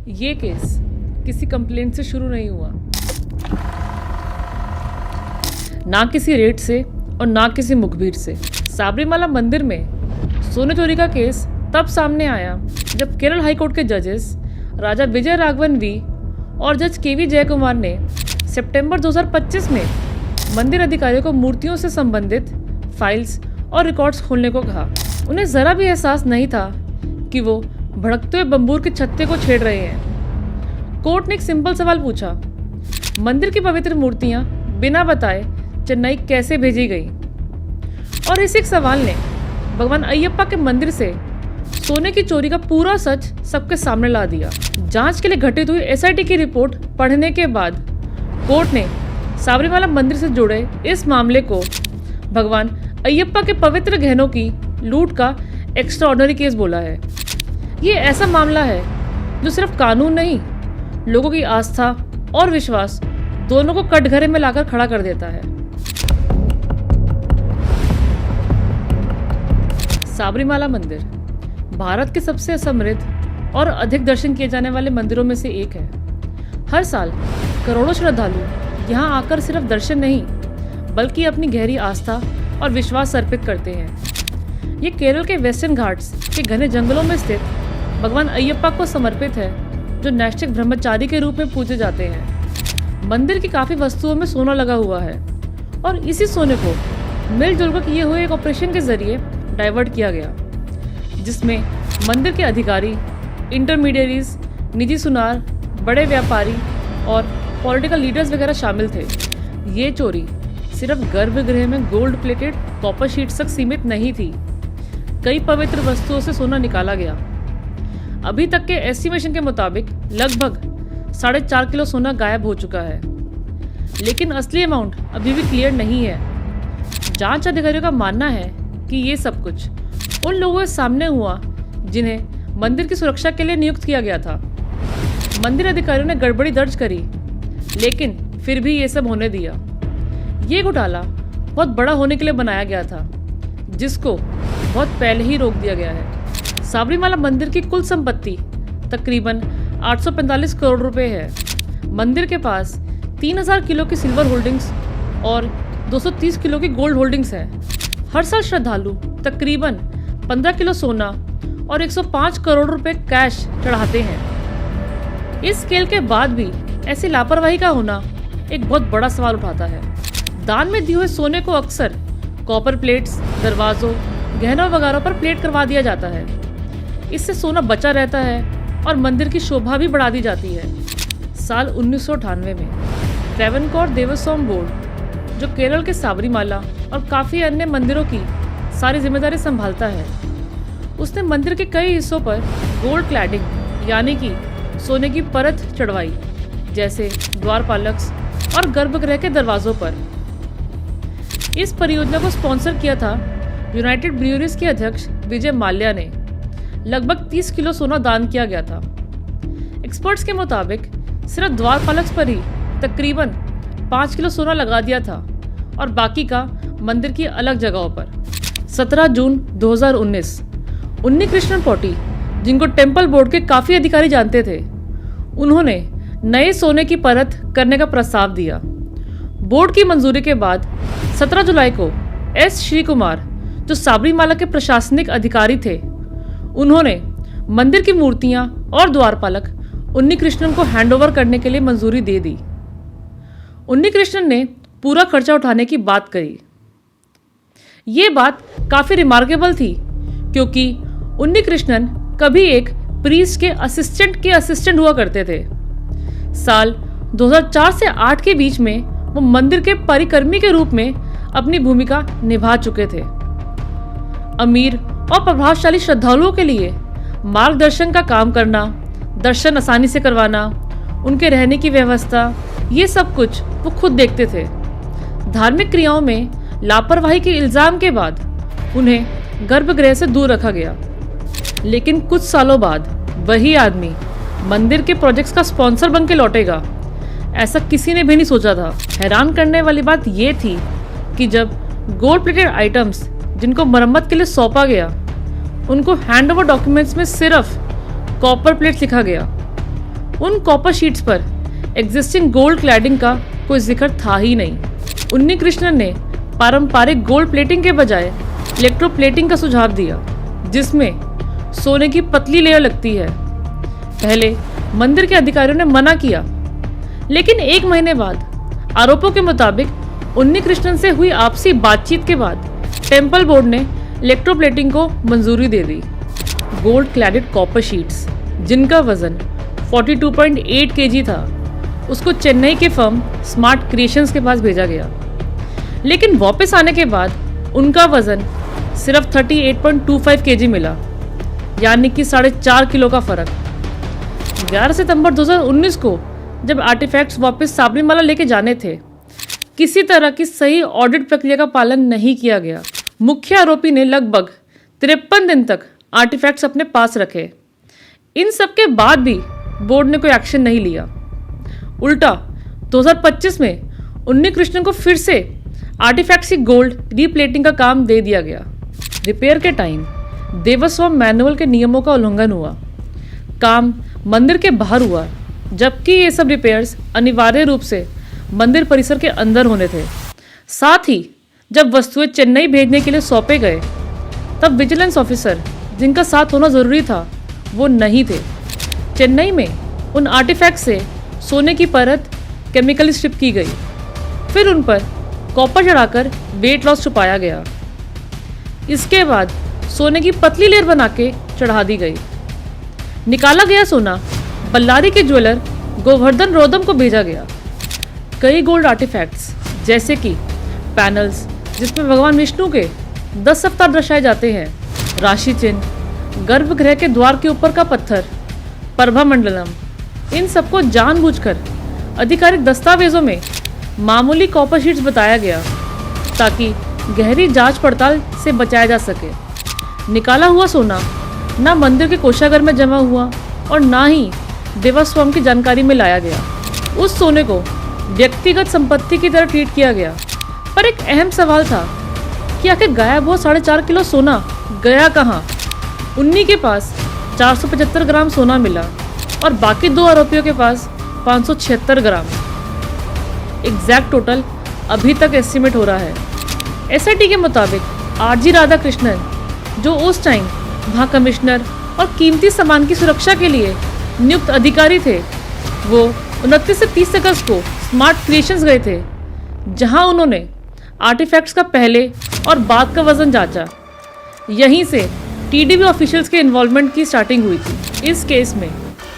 ये केस किसी कंप्लेंट से शुरू नहीं हुआ, ना किसी रेड से और ना किसी मुखबिर से। साबरीमाला मंदिर में सोने चोरी का केस तब सामने आया जब केरल हाईकोर्ट के जजेस राजा विजय राघवन वी और जज केवी जयकुमार ने सितंबर 2025 में मंदिर अधिकारियों को मूर्तियों से संबंधित फाइल्स और रिकॉर्ड्स खोलने को कहा। उन्हें जरा भी एहसास नहीं था कि वो भड़कते हुए बंबूर के छत्ते को छेड़ रहे हैं। कोर्ट ने एक सिंपल सवाल पूछा, मंदिर की पवित्र मूर्तियां बिना बताए चेन्नई कैसे भेजी गई? और इस एक सवाल ने भगवान अयप्पा के मंदिर से सोने की चोरी का पूरा सच सबके सामने ला दिया। जांच के लिए गठित हुई एसआईटी की रिपोर्ट पढ़ने के बाद कोर्ट ने साबरीमाला मंदिर से जुड़े इस मामले को भगवान अयप्पा के पवित्र गहनों की लूट का एक्स्ट्राऑर्डिनरी केस बोला है। ये ऐसा मामला है जो सिर्फ कानून नहीं, लोगों की आस्था और विश्वास दोनों को कटघरे में लाकर खड़ा कर देता है। साबरीमाला मंदिर भारत के सबसे समृद्ध और अधिक दर्शन किए जाने वाले मंदिरों में से एक है। हर साल करोड़ों श्रद्धालु यहाँ आकर सिर्फ दर्शन नहीं बल्कि अपनी गहरी आस्था और विश्वास अर्पित करते हैं। ये केरल के वेस्टर्न घाट्स के घने जंगलों में स्थित भगवान अयप्पा को समर्पित है, जो नैष्ठिक ब्रह्मचारी के रूप में पूजे जाते हैं। मंदिर की काफ़ी वस्तुओं में सोना लगा हुआ है और इसी सोने को मिलजुल कर किए हुए एक ऑपरेशन के जरिए डाइवर्ट किया गया, जिसमें मंदिर के अधिकारी, इंटरमीडियरीज, निजी सुनार, बड़े व्यापारी और पॉलिटिकल लीडर्स वगैरह शामिल थे। ये चोरी सिर्फ गर्भगृह में गोल्ड प्लेटेड कॉपर शीट्स तक सीमित नहीं थी। कई पवित्र वस्तुओं से सोना निकाला गया। अभी तक के एस्टिमेशन के मुताबिक लगभग 4.5 किलो सोना गायब हो चुका है, लेकिन असली अमाउंट अभी भी क्लियर नहीं है। जांच अधिकारियों का मानना है कि ये सब कुछ उन लोगों के सामने हुआ जिन्हें मंदिर की सुरक्षा के लिए नियुक्त किया गया था। मंदिर अधिकारियों ने गड़बड़ी दर्ज करी, लेकिन फिर भी ये सब होने दिया। ये घोटाला बहुत बड़ा होने के लिए बनाया गया था, जिसको बहुत पहले ही रोक दिया गया है। साबरीमाला मंदिर की कुल संपत्ति तकरीबन 845 करोड़ रुपए है। मंदिर के पास 3000 किलो की सिल्वर होल्डिंग्स और 230 किलो की गोल्ड होल्डिंग्स हैं। हर साल श्रद्धालु तकरीबन 15 किलो सोना और 105 करोड़ रुपए कैश चढ़ाते हैं। इस स्केल के बाद भी ऐसी लापरवाही का होना एक बहुत बड़ा सवाल उठाता है। दान में दिए हुए सोने को अक्सर कॉपर प्लेट्स, दरवाजों, गहनों वगैरह पर प्लेट करवा दिया जाता है। इससे सोना बचा रहता है और मंदिर की शोभा भी बढ़ा दी जाती है। साल 1998 में ट्रैवनकोर देवस्थानम बोर्ड, जो केरल के साबरीमाला और काफ़ी अन्य मंदिरों की सारी जिम्मेदारी संभालता है, उसने मंदिर के कई हिस्सों पर गोल्ड क्लैडिंग यानी कि सोने की परत चढ़वाई, जैसे द्वारपालक्स और गर्भगृह के दरवाजों पर। इस परियोजना को स्पॉन्सर किया था यूनाइटेड ब्रूअरीज के अध्यक्ष विजय माल्या ने। लगभग 30 किलो सोना दान किया गया था। एक्सपर्ट्स के मुताबिक सिर्फ द्वारपालक्स पर ही तकरीबन 5 किलो सोना लगा दिया था और बाकी का मंदिर की अलग जगहों पर। 17 जून 2019 उन्नीकृष्णन पोटी, जिनको टेम्पल बोर्ड के काफ़ी अधिकारी जानते थे, उन्होंने नए सोने की परत करने का प्रस्ताव दिया। बोर्ड की मंजूरी के बाद 17 जुलाई को एस श्री कुमार, जो साबरीमाला के प्रशासनिक अधिकारी थे, उन्होंने मंदिर की मूर्तियां और द्वारपालक उन्नीकृष्णन को हैंडओवर करने के लिए मंजूरी दे दी। उन्नीकृष्णन ने पूरा खर्चा उठाने की बात करी। ये बात काफ़ी रिमार्केबल थी, क्योंकि उन्नीकृष्णन कभी एक प्रीस्ट के असिस्टेंट हुआ करते थे। साल 2004 से 8 के बीच में वो मंदिर के परिकर्मी के रूप में अपनी भूमिका निभा चुके थे। अमीर और प्रभावशाली श्रद्धालुओं के लिए मार्गदर्शन का काम करना, दर्शन आसानी से करवाना, उनके रहने की व्यवस्था, ये सब कुछ वो खुद देखते थे। धार्मिक क्रियाओं में लापरवाही के इल्ज़ाम के बाद उन्हें गर्भगृह से दूर रखा गया, लेकिन कुछ सालों बाद वही आदमी मंदिर के प्रोजेक्ट्स का स्पॉन्सर बन के लौटेगा, ऐसा किसी ने भी नहीं सोचा था। हैरान करने वाली बात ये थी कि जब गोल्ड प्लेटेड आइटम्स जिनको मरम्मत के लिए सौंपा गया, उनको हैंडओवर डॉक्यूमेंट्स में सिर्फ कॉपर प्लेट्स लिखा गया उन कॉपर शीट्स पर एग्जिस्टिंग गोल्ड क्लैडिंग का कोई जिक्र था ही नहीं। उन्नीकृष्णन ने पारंपरिक गोल्ड प्लेटिंग के बजाय इलेक्ट्रोप्लेटिंग का सुझाव दिया, जिसमें सोने की पतली लेयर लगती है। पहले मंदिर के अधिकारियों ने मना किया, लेकिन 1 महीने बाद आरोपों के मुताबिक उन्नीकृष्णन से हुई आपसी बातचीत के बाद टेम्पल बोर्ड ने इलेक्ट्रोप्लेटिंग को मंजूरी दे दी। गोल्ड क्लैडेड कॉपर शीट्स, जिनका वजन 42.8 kg था, उसको चेन्नई के फर्म स्मार्ट क्रिएशंस के पास भेजा गया। लेकिन वापस आने के बाद उनका वजन सिर्फ 38.25 kg मिला, यानी कि 4.5 किलो का फर्क। 11 सितंबर 2019 को जब आर्टिफैक्ट्स वापस साबरीमाला लेके जाने थे, किसी तरह की सही ऑडिट प्रक्रिया का पालन नहीं किया गया। मुख्य आरोपी ने लगभग 53 दिन तक आर्टिफैक्ट्स अपने पास रखे। इन सब के बाद भी बोर्ड ने कोई एक्शन नहीं लिया। उल्टा 2025 में उन्नीकृष्णन को फिर से आर्टिफैक्ट्स की गोल्ड रीप्लेटिंग का काम दे दिया गया। रिपेयर के टाइम देवस्थानम मैनुअल के नियमों का उल्लंघन हुआ। काम मंदिर के बाहर हुआ, जबकि ये सब रिपेयर्स अनिवार्य रूप से मंदिर परिसर के अंदर होने थे। साथ ही जब वस्तुएं चेन्नई भेजने के लिए सौंपे गए, तब विजिलेंस ऑफिसर जिनका साथ होना ज़रूरी था, वो नहीं थे। चेन्नई में उन आर्टिफैक्ट से सोने की परत केमिकली स्ट्रिप की गई, फिर उन पर कॉपर चढ़ाकर वेट लॉस छुपाया गया। इसके बाद सोने की पतली लेयर बना के चढ़ा दी गई। निकाला गया सोना बल्लारी के ज्वेलर गोवर्धन रोदम को भेजा गया। कई गोल्ड आर्टिफैक्ट्स, जैसे कि पैनल्स जिसमें भगवान विष्णु के 10 अवतार दर्शाए जाते हैं, राशि चिन्ह, गर्भगृह के द्वार के ऊपर का पत्थर, प्रभा मंडलम, इन सबको जानबूझकर आधिकारिक दस्तावेजों में मामूली कॉपर शीट्स बताया गया, ताकि गहरी जांच पड़ताल से बचाया जा सके। निकाला हुआ सोना ना मंदिर के कोषागार में जमा हुआ और ना ही देवस्थानम की जानकारी में लाया गया। उस सोने को व्यक्तिगत संपत्ति की तरह ट्रीट किया गया। पर एक अहम सवाल था कि आखिर गायब हुआ 4.5 किलो सोना गया कहाँ? उन्हीं के पास 475 ग्राम सोना मिला और बाकी 2 आरोपियों के पास 576 ग्राम। एग्जैक्ट टोटल अभी तक एस्टिमेट हो रहा है। एसआईटी के मुताबिक आरजी राधाकृष्णन, जो उस टाइम वहाँ कमिश्नर और कीमती सामान की सुरक्षा के लिए नियुक्त अधिकारी थे, वो 29 से 30 अगस्त को स्मार्ट क्रिएशंस गए थे, जहाँ उन्होंने आर्टिफैक्ट्स का पहले और बाद का वजन जांचा। यहीं से टीडीबी ऑफिशियल्स के इन्वॉल्वमेंट की स्टार्टिंग हुई थी। इस केस में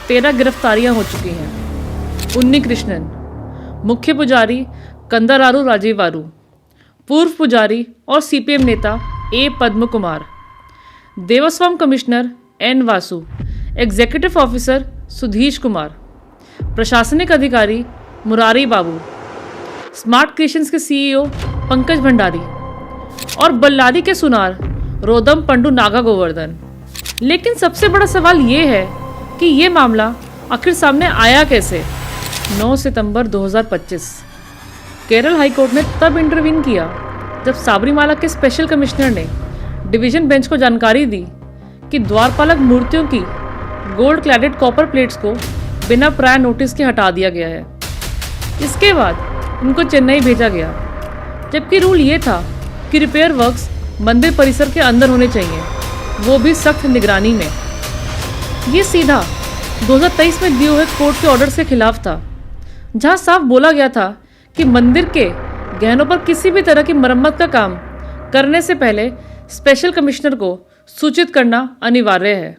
13 गिरफ्तारियां हो चुकी हैं। उन्नीकृष्णन, मुख्य पुजारी कंदारारू राजेवारू, पूर्व पुजारी और सीपीएम नेता A Padma Kumar, Devasthanam commissioner N Vasu, executive officer Sudheesh Kumar, प्रशासनिक अधिकारी मुरारी बाबू, स्मार्ट क्रिएशंस के सीईओ पंकज भंडारी और बल्लारी के सुनार रोदम पंडू नागा गोवर्धन। लेकिन सबसे बड़ा सवाल ये है कि ये मामला आखिर सामने आया कैसे? 9 सितंबर 2025 केरल हाईकोर्ट ने तब इंटरवीन किया जब साबरीमाला के स्पेशल कमिश्नर ने डिवीजन बेंच को जानकारी दी कि द्वारपालक मूर्तियों की गोल्ड क्लैडेड कॉपर प्लेट्स को बिना प्रायर नोटिस के हटा दिया गया है। इसके बाद उनको चेन्नई भेजा गया, जबकि रूल ये था कि रिपेयर वर्क्स मंदिर परिसर के अंदर होने चाहिए, वो भी सख्त निगरानी में। ये सीधा 2023 में दिए हुए कोर्ट के ऑर्डर के खिलाफ था, जहां साफ बोला गया था कि मंदिर के गहनों पर किसी भी तरह की मरम्मत का काम करने से पहले स्पेशल कमिश्नर को सूचित करना अनिवार्य है।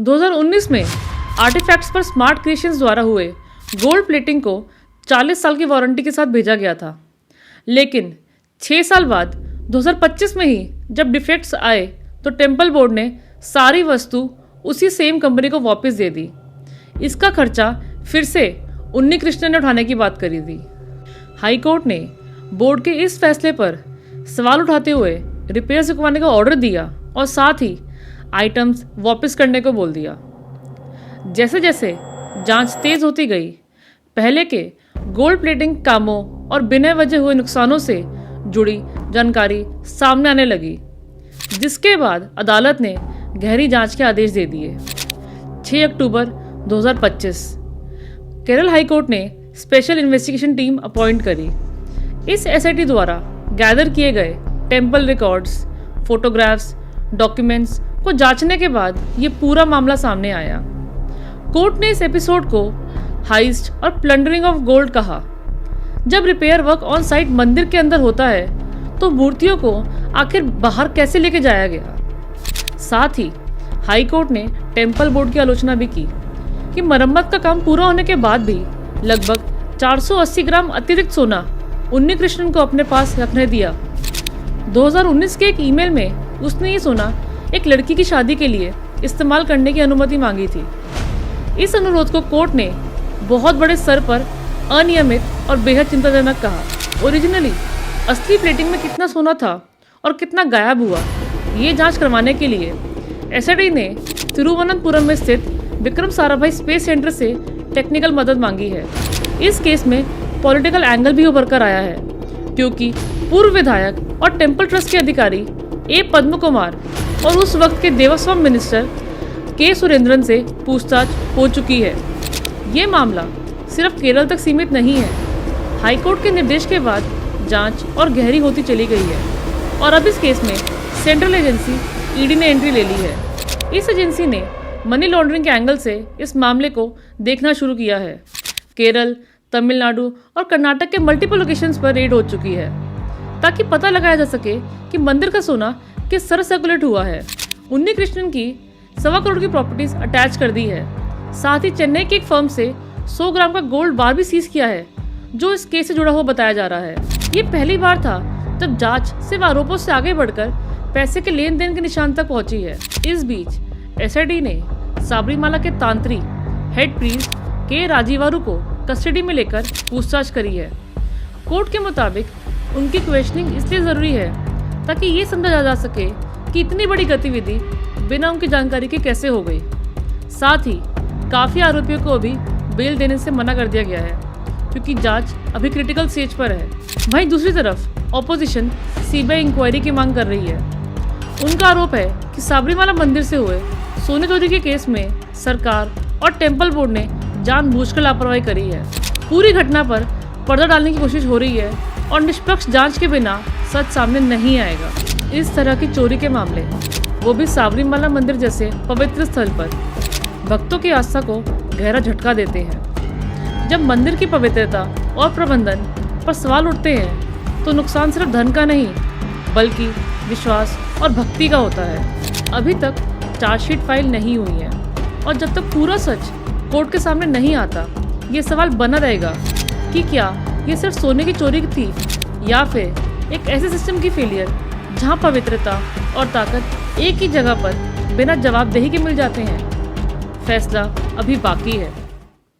2019 में आर्टिफैक्ट्स पर स्मार्ट क्रिएशंस द्वारा हुए गोल्ड प्लेटिंग को 40 साल की वारंटी के साथ भेजा गया था, लेकिन 6 साल बाद 2025 में ही जब डिफेक्ट्स आए तो टेम्पल बोर्ड ने सारी वस्तु उसी सेम कंपनी को वापस दे दी। इसका खर्चा फिर से उन्नीकृष्णन ने उठाने की बात करी थी। हाई कोर्ट ने बोर्ड के इस फैसले पर सवाल उठाते हुए रिपेयर्स रुकवाने का ऑर्डर दिया और साथ ही आइटम्स वापस करने को बोल दिया। जैसे जैसे जांच तेज होती गई, पहले के गोल्ड प्लेटिंग कामों और बिना वजह हुए नुकसानों से जुड़ी जानकारी सामने आने लगी, जिसके बाद अदालत ने गहरी जांच के आदेश दे दिए। 6 अक्टूबर 2025 केरल हाई कोर्ट ने स्पेशल इन्वेस्टिगेशन टीम अपॉइंट करी। इस एसआईटी द्वारा गैदर किए गए टेम्पल रिकॉर्ड्स, फोटोग्राफ्स, डॉक्यूमेंट्स को जांचने के बाद ये पूरा मामला सामने आया। कोर्ट ने इस एपिसोड को हाइस्ट और प्लंडरिंग ऑफ गोल्ड कहा। जब रिपेयर वर्क ऑन साइट मंदिर के अंदर होता है तो मूर्तियों को आखिर बाहर कैसे लेके जाया गया। साथ ही हाई कोर्ट ने टेम्पल बोर्ड की आलोचना भी की कि मरम्मत का काम पूरा होने के बाद भी लगभग 480 ग्राम अतिरिक्त सोना उन्नीकृष्णन को अपने पास रखने दिया। 2019 के एक ईमेल में उसने ये सोना एक लड़की की शादी के लिए इस्तेमाल करने की अनुमति मांगी थी। इस अनुरोध को कोर्ट ने बहुत बड़े स्तर पर अनियमित और बेहद चिंताजनक कहा। ओरिजिनली असली प्लेटिंग में कितना सोना था और कितना गायब हुआ, ये जांच करवाने के लिए एसआईटी ने तिरुवनंतपुरम में स्थित विक्रम साराभाई स्पेस सेंटर से टेक्निकल मदद मांगी है। इस केस में पॉलिटिकल एंगल भी उभर कर आया है, क्योंकि पूर्व विधायक और टेम्पल ट्रस्ट के अधिकारी ए पद्म कुमार और उस वक्त के देवस्थान मिनिस्टर के सुरेंद्रन से पूछताछ हो चुकी है। ये मामला सिर्फ केरल तक सीमित नहीं है। हाईकोर्ट के निर्देश के बाद जांच और गहरी होती चली गई है और अब इस केस में सेंट्रल एजेंसी ईडी ने एंट्री ले ली है। इस एजेंसी ने मनी लॉन्ड्रिंग के एंगल से इस मामले को देखना शुरू किया है। केरल, तमिलनाडु और कर्नाटक के मल्टीपल लोकेशंस पर रेड हो चुकी है ताकि पता लगाया जा सके कि मंदिर का सोना किस तरह सर्कुलेट हुआ है। उन्नीकृष्णन की 1.25 करोड़ की प्रॉपर्टीज अटैच कर दी है। साथ ही चेन्नई की एक फर्म से 100 ग्राम का गोल्ड बार भी सीज किया है, जो इस केस से जुड़ा हुआ बताया जा रहा है। ये पहली बार था जब जांच सिर्फ आरोपों से आगे बढ़कर पैसे के लेन देन के निशान तक पहुंची है। इस बीच एसआईटी ने साबरीमाला के तांत्रिक हेड प्रीस्ट के राजीवारू को कस्टडी में लेकर पूछताछ करी है। कोर्ट के मुताबिक उनकी क्वेश्चनिंग इसलिए जरूरी है ताकि ये समझा जा सके कि इतनी बड़ी गतिविधि बिना उनकी जानकारी के कैसे हो गई। साथ ही काफ़ी आरोपियों को अभी बेल देने से मना कर दिया गया है, क्योंकि जांच अभी क्रिटिकल स्टेज पर है। वहीं दूसरी तरफ ऑपोजिशन सीबीआई इंक्वायरी की मांग कर रही है। उनका आरोप है कि साबरीमाला मंदिर से हुए सोने चोरी के केस में सरकार और टेम्पल बोर्ड ने जानबूझकर लापरवाही करी है। पूरी घटना पर पर्दा डालने की कोशिश हो रही है और निष्पक्ष जांच के बिना सच सामने नहीं आएगा। इस तरह की चोरी के मामले, वो भी साबरीमाला मंदिर जैसे पवित्र स्थल पर, भक्तों की आस्था को गहरा झटका देते हैं। जब मंदिर की पवित्रता और प्रबंधन पर सवाल उठते हैं तो नुकसान सिर्फ धन का नहीं बल्कि विश्वास और भक्ति का होता है। अभी तक चार्जशीट फाइल नहीं हुई है और जब तक पूरा सच कोर्ट के सामने नहीं आता, ये सवाल बना रहेगा कि क्या ये सिर्फ सोने की चोरी थी या फिर एक ऐसे सिस्टम की फेलियर जहां पवित्रता और ताकत एक ही जगह पर बिना जवाबदेही के मिल जाते हैं। फैसला अभी बाकी है।